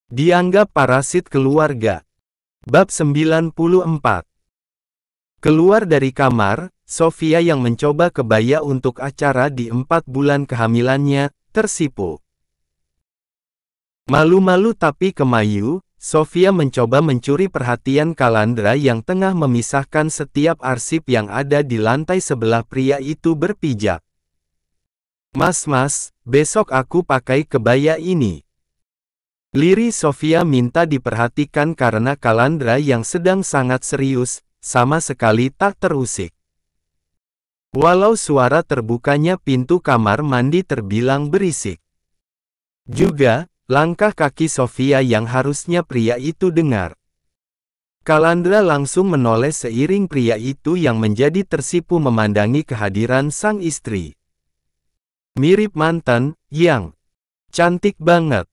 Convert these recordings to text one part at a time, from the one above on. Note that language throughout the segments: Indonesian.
Dianggap parasit keluarga. Bab 94. Keluar dari kamar, Sofia yang mencoba kebaya untuk acara di 4 bulan kehamilannya, tersipu. Malu-malu tapi kemayu, Sofia mencoba mencuri perhatian Kalandra yang tengah memisahkan setiap arsip yang ada di lantai sebelah pria itu berpijak. Mas, besok aku pakai kebaya ini. Liri Sofia minta diperhatikan karena Kalandra yang sedang sangat serius, sama sekali tak terusik. Walau suara terbukanya pintu kamar mandi terbilang berisik. Juga, langkah kaki Sofia yang harusnya pria itu dengar. Kalandra langsung menoleh seiring pria itu yang menjadi tersipu memandangi kehadiran sang istri. Mirip mantan, yang cantik banget.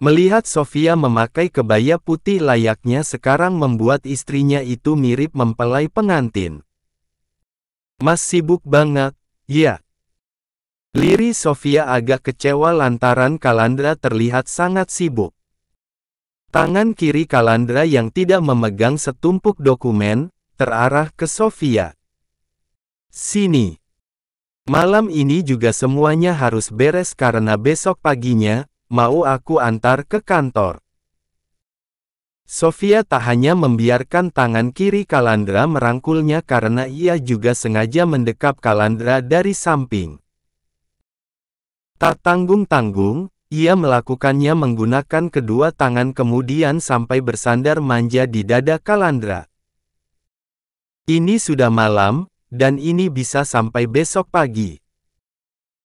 Melihat Sofia memakai kebaya putih layaknya sekarang membuat istrinya itu mirip mempelai pengantin. Mas sibuk banget, ya? Liri Sofia agak kecewa lantaran Kalandra terlihat sangat sibuk. Tangan kiri Kalandra yang tidak memegang setumpuk dokumen, terarah ke Sofia. Sini. Malam ini juga semuanya harus beres karena besok paginya, mau aku antar ke kantor. Sofia tak hanya membiarkan tangan kiri Kalandra merangkulnya karena ia juga sengaja mendekap Kalandra dari samping. Tak tanggung-tanggung, ia melakukannya menggunakan kedua tangan kemudian sampai bersandar manja di dada Kalandra. Ini sudah malam, dan ini bisa sampai besok pagi.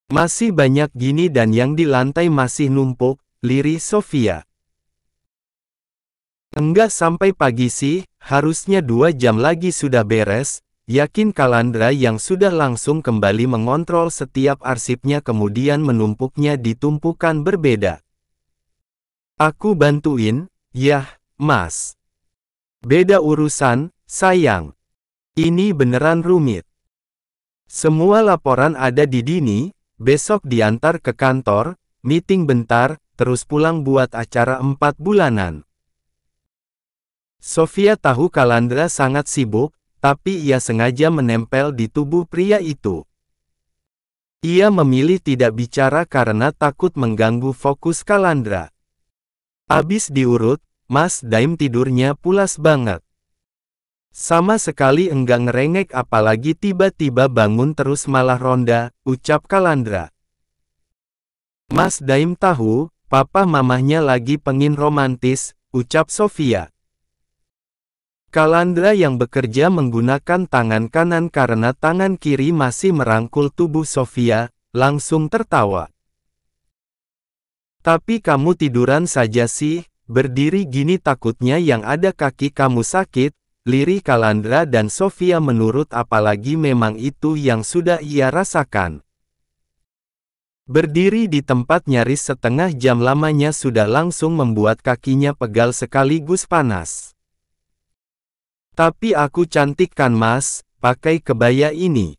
Masih banyak gini dan yang di lantai masih numpuk, lirih Sofia. Enggak sampai pagi sih, harusnya 2 jam lagi sudah beres, yakin Kalandra yang sudah langsung kembali mengontrol setiap arsipnya kemudian menumpuknya di tumpukan berbeda. Aku bantuin, yah, Mas. Beda urusan, sayang. Ini beneran rumit. Semua laporan ada di Dini. Besok diantar ke kantor, meeting bentar, terus pulang buat acara 4 bulanan. Sofia tahu Kalandra sangat sibuk, tapi ia sengaja menempel di tubuh pria itu. Ia memilih tidak bicara karena takut mengganggu fokus Kalandra. Abis diurut, Mas Daim tidurnya pulas banget. Sama sekali enggak ngerengek apalagi tiba-tiba bangun terus malah ronda, ucap Kalandra. Mas Daim tahu, papa mamahnya lagi pengin romantis, ucap Sofia. Kalandra yang bekerja menggunakan tangan kanan karena tangan kiri masih merangkul tubuh Sofia, langsung tertawa. Tapi kamu tiduran saja sih, berdiri gini takutnya yang ada kaki kamu sakit, lirih Kalandra dan Sofia menurut apalagi memang itu yang sudah ia rasakan. Berdiri di tempat nyaris setengah jam lamanya sudah langsung membuat kakinya pegal sekaligus panas. Tapi aku cantik kan Mas, pakai kebaya ini.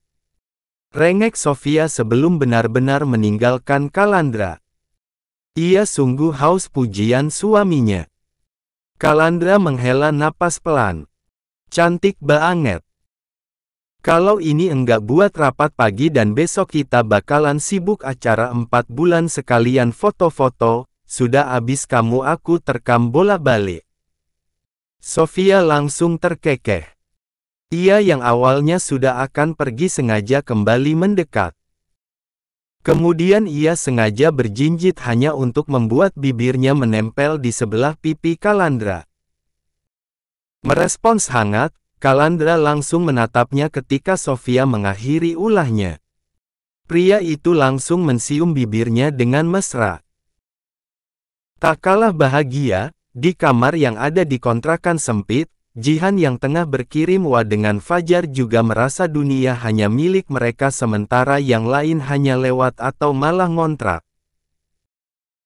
Rengek Sofia sebelum benar-benar meninggalkan Kalandra. Ia sungguh haus pujian suaminya. Kalandra menghela napas pelan. Cantik banget. Kalau ini enggak buat rapat pagi dan besok kita bakalan sibuk acara 4 bulan sekalian foto-foto, sudah abis kamu aku terkam bolak-balik. Sofia langsung terkekeh. Ia yang awalnya sudah akan pergi sengaja kembali mendekat. Kemudian ia sengaja berjinjit hanya untuk membuat bibirnya menempel di sebelah pipi Kalandra. Merespons hangat, Kalandra langsung menatapnya ketika Sofia mengakhiri ulahnya. Pria itu langsung mensium bibirnya dengan mesra. Tak kalah bahagia, di kamar yang ada di kontrakan sempit, Jihan yang tengah berkirim wa dengan Fajar juga merasa dunia hanya milik mereka sementara yang lain hanya lewat atau malah ngontrak.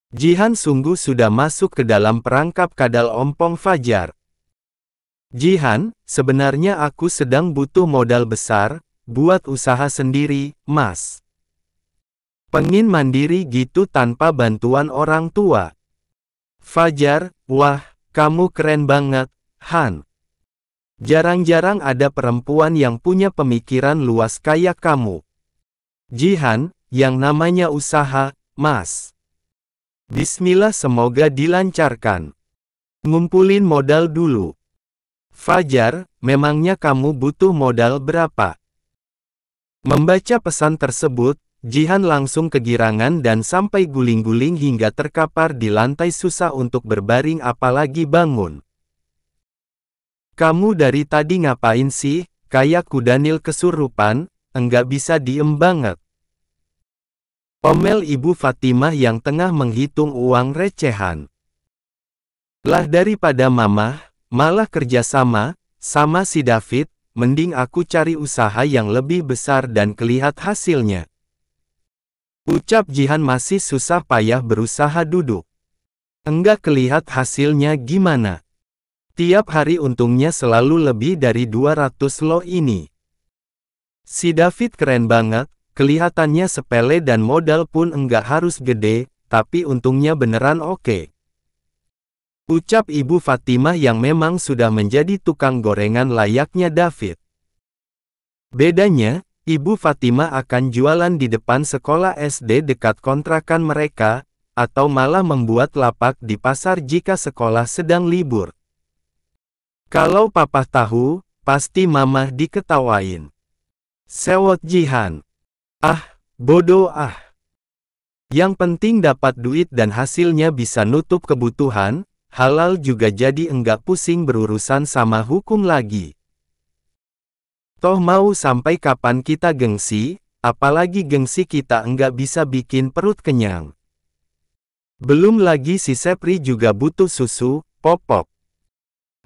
Jihan sungguh sudah masuk ke dalam perangkap kadal ompong Fajar. Jihan, sebenarnya aku sedang butuh modal besar, buat usaha sendiri, Mas. Pengin mandiri gitu tanpa bantuan orang tua. Fajar, wah, kamu keren banget, Han. Jarang-jarang ada perempuan yang punya pemikiran luas kayak kamu. Jihan, yang namanya usaha, Mas. Bismillah, semoga dilancarkan. Ngumpulin modal dulu. Fajar, memangnya kamu butuh modal berapa? Membaca pesan tersebut, Jihan langsung kegirangan dan sampai guling-guling hingga terkapar di lantai, susah untuk berbaring apalagi bangun. Kamu dari tadi ngapain sih? Kayak kudanil kesurupan, enggak bisa diem banget. Omel Ibu Fatimah yang tengah menghitung uang recehan. Lah, daripada mamah, malah kerjasama sama si David, mending aku cari usaha yang lebih besar dan kelihat hasilnya. Ucap Jihan masih susah payah berusaha duduk. Enggak kelihat hasilnya gimana? Tiap hari untungnya selalu lebih dari 200 loh ini. Si David keren banget, kelihatannya sepele dan modal pun enggak harus gede, tapi untungnya beneran oke. Ucap Ibu Fatimah yang memang sudah menjadi tukang gorengan layaknya David. Bedanya, Ibu Fatimah akan jualan di depan sekolah SD dekat kontrakan mereka, atau malah membuat lapak di pasar jika sekolah sedang libur. Kalau papa tahu, pasti mamah diketawain. Sewot Jihan. Ah, bodoh ah. Yang penting dapat duit dan hasilnya bisa nutup kebutuhan, halal juga jadi enggak pusing berurusan sama hukum lagi. Toh mau sampai kapan kita gengsi, apalagi gengsi kita enggak bisa bikin perut kenyang. Belum lagi si Sepri juga butuh susu, popok.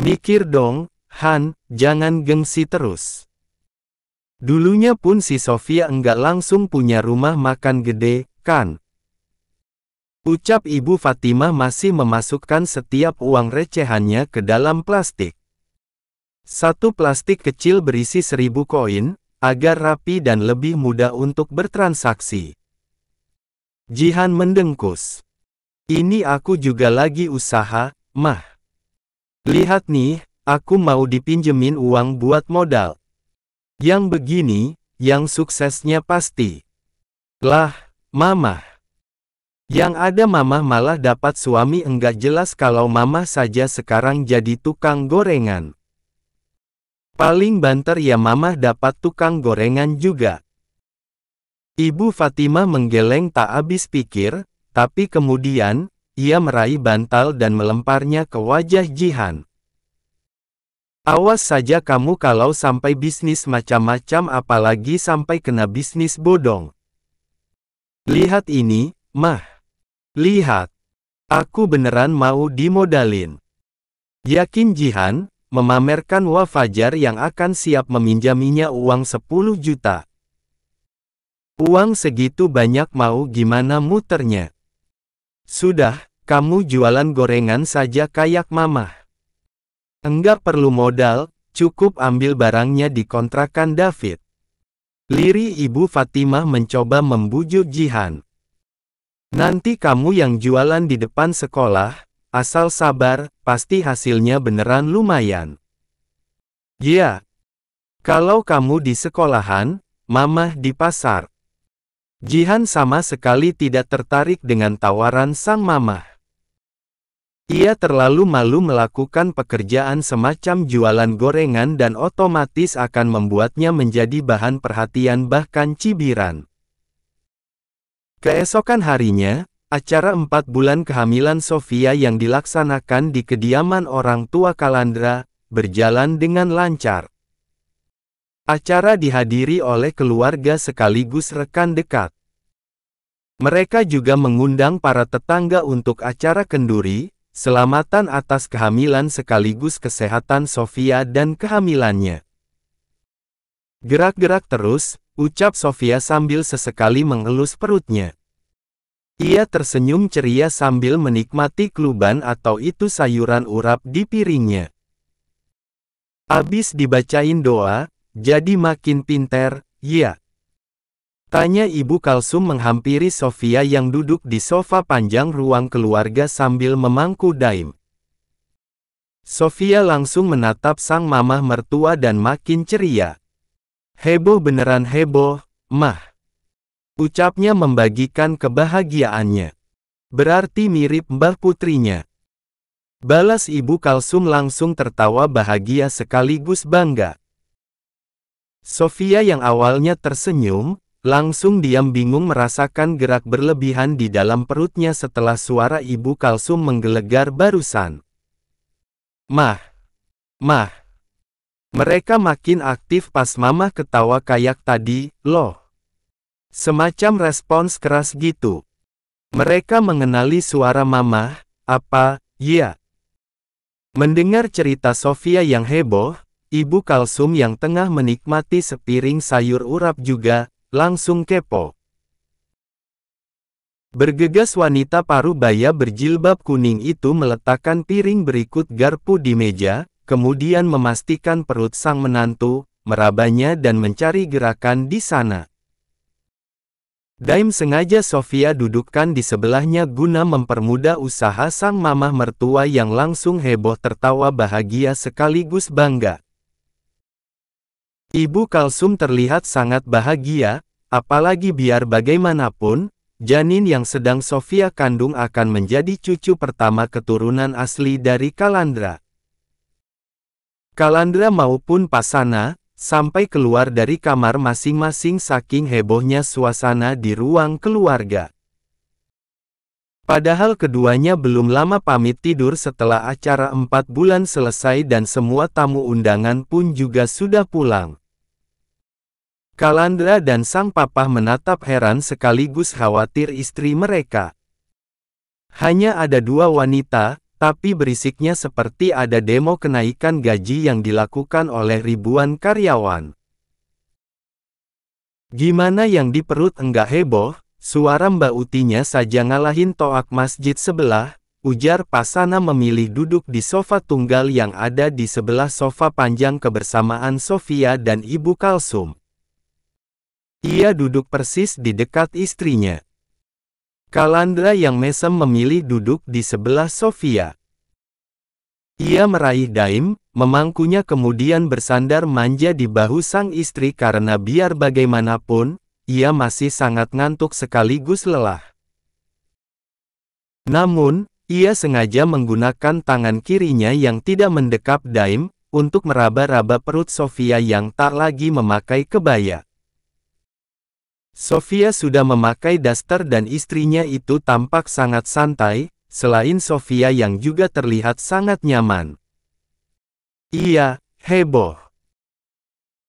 Mikir dong, Han, jangan gengsi terus. Dulunya pun si Sofia enggak langsung punya rumah makan gede, kan? Ucap Ibu Fatimah masih memasukkan setiap uang recehannya ke dalam plastik. Satu plastik kecil berisi 1000 koin, agar rapi dan lebih mudah untuk bertransaksi. Jihan mendengkus. Ini aku juga lagi usaha, mah. Lihat nih, aku mau dipinjemin uang buat modal. Yang begini, yang suksesnya pasti. Lah, mamah. Yang ada mamah malah dapat suami enggak jelas kalau mamah saja sekarang jadi tukang gorengan. Paling banter ya mamah dapat tukang gorengan juga. Ibu Fatimah menggeleng tak habis pikir, tapi kemudian, ia meraih bantal dan melemparnya ke wajah Jihan. Awas saja kamu kalau sampai bisnis macam-macam, apalagi sampai kena bisnis bodong. Lihat ini, mah. Lihat. Aku beneran mau dimodalin. Yakin Jihan, memamerkan Fajar yang akan siap meminjaminya uang 10 juta. Uang segitu banyak mau gimana muternya? Sudah, kamu jualan gorengan saja kayak mamah. Enggak perlu modal, cukup ambil barangnya di kontrakan David. Lirih Ibu Fatimah mencoba membujuk Jihan. Nanti kamu yang jualan di depan sekolah, asal sabar, pasti hasilnya beneran lumayan. Ya. Kalau kamu di sekolahan, mamah di pasar. Jihan sama sekali tidak tertarik dengan tawaran sang mamah. Ia terlalu malu melakukan pekerjaan semacam jualan gorengan dan otomatis akan membuatnya menjadi bahan perhatian bahkan cibiran. Keesokan harinya, acara 4 bulan kehamilan Sofia yang dilaksanakan di kediaman orang tua Kalandra, berjalan dengan lancar. Acara dihadiri oleh keluarga sekaligus rekan dekat. Mereka juga mengundang para tetangga untuk acara kenduri, selamatan atas kehamilan sekaligus kesehatan Sofia dan kehamilannya. Gerak-gerak terus, ucap Sofia sambil sesekali mengelus perutnya. Ia tersenyum ceria sambil menikmati kluban atau itu sayuran urap di piringnya. Abis dibacain doa, jadi makin pinter, ya. Tanya Ibu Kalsum menghampiri Sofia yang duduk di sofa panjang ruang keluarga sambil memangku Daim. Sofia langsung menatap sang mamah mertua dan makin ceria. Heboh beneran heboh, Mah. Ucapnya membagikan kebahagiaannya. Berarti mirip mbah putrinya. Balas Ibu Kalsum langsung tertawa bahagia sekaligus bangga. Sofia yang awalnya tersenyum, langsung diam bingung merasakan gerak berlebihan di dalam perutnya setelah suara Ibu Kalsum menggelegar barusan. Mah. Mah. Mereka makin aktif pas mamah ketawa kayak tadi, loh. Semacam respons keras gitu. Mereka mengenali suara mamah, apa, ya. Mendengar cerita Sofia yang heboh, Ibu Kalsum yang tengah menikmati sepiring sayur urap juga, langsung kepo. Bergegas wanita parubaya berjilbab kuning itu meletakkan piring berikut garpu di meja, kemudian memastikan perut sang menantu, merabanya dan mencari gerakan di sana. Daim sengaja Sofia dudukkan di sebelahnya guna mempermudah usaha sang mamah mertua yang langsung heboh tertawa bahagia sekaligus bangga. Ibu Kalsum terlihat sangat bahagia, apalagi biar bagaimanapun, janin yang sedang Sofia kandung akan menjadi cucu pertama keturunan asli dari Kalandra. Kalandra maupun Pasana, sampai keluar dari kamar masing-masing saking hebohnya suasana di ruang keluarga. Padahal keduanya belum lama pamit tidur setelah acara 4 bulan selesai dan semua tamu undangan pun juga sudah pulang. Kalandra dan sang papa menatap heran sekaligus khawatir istri mereka. Hanya ada 2 wanita, tapi berisiknya seperti ada demo kenaikan gaji yang dilakukan oleh ribuan karyawan. Gimana yang di perut enggak heboh? Suara Mbak Utinya saja ngalahin toak masjid sebelah, ujar Pasana memilih duduk di sofa tunggal yang ada di sebelah sofa panjang kebersamaan Sofia dan Ibu Kalsum. Ia duduk persis di dekat istrinya. Kalandra yang mesem memilih duduk di sebelah Sofia. Ia meraih Daim, memangkunya kemudian bersandar manja di bahu sang istri karena biar bagaimanapun, ia masih sangat ngantuk sekaligus lelah. Namun, ia sengaja menggunakan tangan kirinya yang tidak mendekap Daim, untuk meraba-raba perut Sofia yang tak lagi memakai kebaya. Sofia sudah memakai daster dan istrinya itu tampak sangat santai, selain Sofia yang juga terlihat sangat nyaman. Iya, heboh.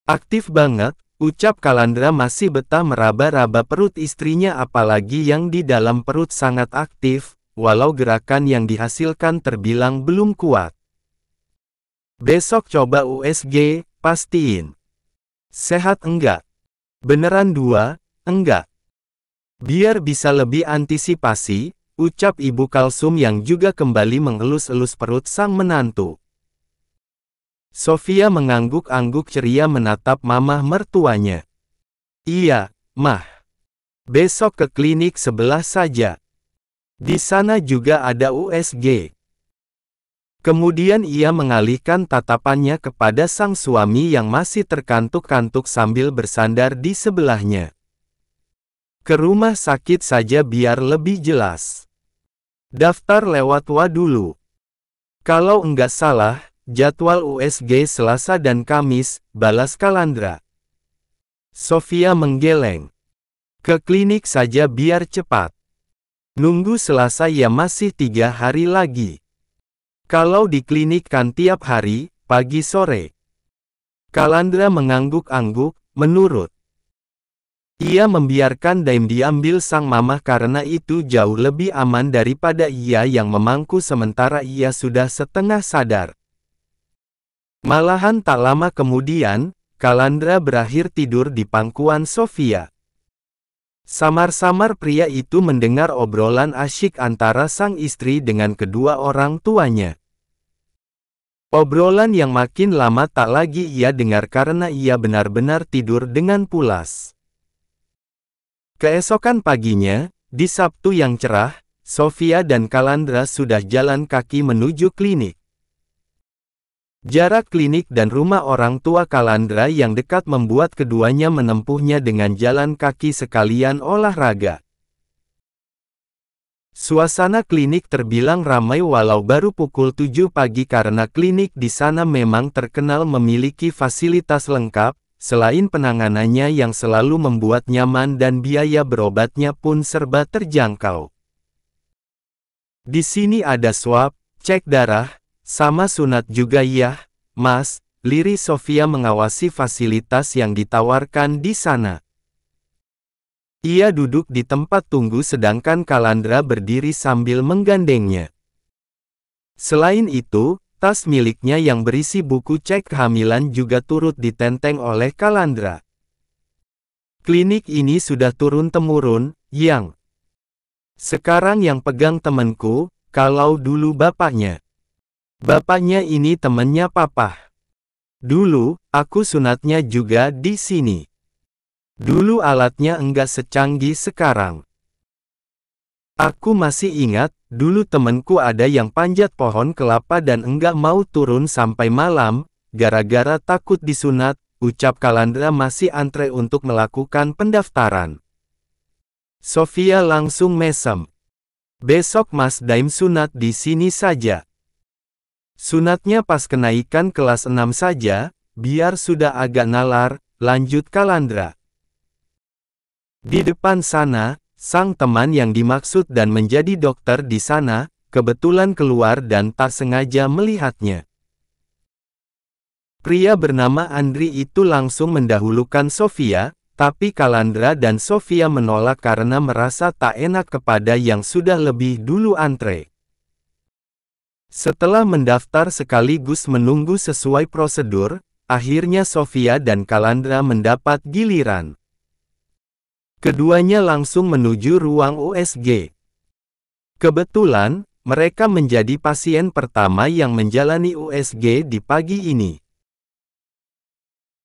Aktif banget, ucap Kalandra masih betah meraba-raba perut istrinya apalagi yang di dalam perut sangat aktif, walau gerakan yang dihasilkan terbilang belum kuat. Besok coba USG, pastiin. Sehat enggak? Beneran 2? Enggak. Biar bisa lebih antisipasi, ucap Ibu Kalsum yang juga kembali mengelus-elus perut sang menantu. Sofia mengangguk-angguk ceria menatap mamah mertuanya. Iya, Mah. Besok ke klinik sebelah saja. Di sana juga ada USG. Kemudian ia mengalihkan tatapannya kepada sang suami yang masih terkantuk-kantuk sambil bersandar di sebelahnya. Ke rumah sakit saja biar lebih jelas. Daftar lewat WA dulu. Kalau enggak salah, jadwal USG Selasa dan Kamis, balas Kalandra. Sofia menggeleng. Ke klinik saja biar cepat. Nunggu Selasa ya masih 3 hari lagi. Kalau di klinik kan tiap hari, pagi sore. Kalandra mengangguk-angguk, menurut. Ia membiarkan Daim diambil sang mamah karena itu jauh lebih aman daripada ia yang memangku sementara ia sudah setengah sadar. Malahan tak lama kemudian, Kalandra berakhir tidur di pangkuan Sofia. Samar-samar pria itu mendengar obrolan asyik antara sang istri dengan kedua orang tuanya. Obrolan yang makin lama tak lagi ia dengar karena ia benar-benar tidur dengan pulas. Keesokan paginya, di Sabtu yang cerah, Sofia dan Calandra sudah jalan kaki menuju klinik. Jarak klinik dan rumah orang tua Calandra yang dekat membuat keduanya menempuhnya dengan jalan kaki sekalian olahraga. Suasana klinik terbilang ramai walau baru pukul 7 pagi karena klinik di sana memang terkenal memiliki fasilitas lengkap, selain penanganannya yang selalu membuat nyaman dan biaya berobatnya pun serba terjangkau. Di sini ada swab, cek darah, sama sunat juga ya, Mas. Liri Sofia mengawasi fasilitas yang ditawarkan di sana. Ia duduk di tempat tunggu sedangkan Calandra berdiri sambil menggandengnya. Selain itu, tas miliknya yang berisi buku cek kehamilan juga turut ditenteng oleh Calandra. Klinik ini sudah turun-temurun, Yang. Sekarang yang pegang temanku, kalau dulu bapaknya. Bapaknya ini temennya papa. Dulu, aku sunatnya juga di sini. Dulu alatnya enggak secanggih sekarang. Aku masih ingat, dulu temenku ada yang panjat pohon kelapa dan enggak mau turun sampai malam, gara-gara takut disunat, ucap Calandra masih antre untuk melakukan pendaftaran. Sofia langsung mesem. Besok Mas Daim sunat di sini saja. Sunatnya pas kenaikan kelas 6 saja, biar sudah agak nalar, lanjut Calandra. Di depan sana, sang teman yang dimaksud dan menjadi dokter di sana, kebetulan keluar dan tak sengaja melihatnya. Pria bernama Andri itu langsung mendahulukan Sofia, tapi Calandra dan Sofia menolak karena merasa tak enak kepada yang sudah lebih dulu antre. Setelah mendaftar sekaligus menunggu sesuai prosedur, akhirnya Sofia dan Calandra mendapat giliran. Keduanya langsung menuju ruang USG. Kebetulan, mereka menjadi pasien pertama yang menjalani USG di pagi ini.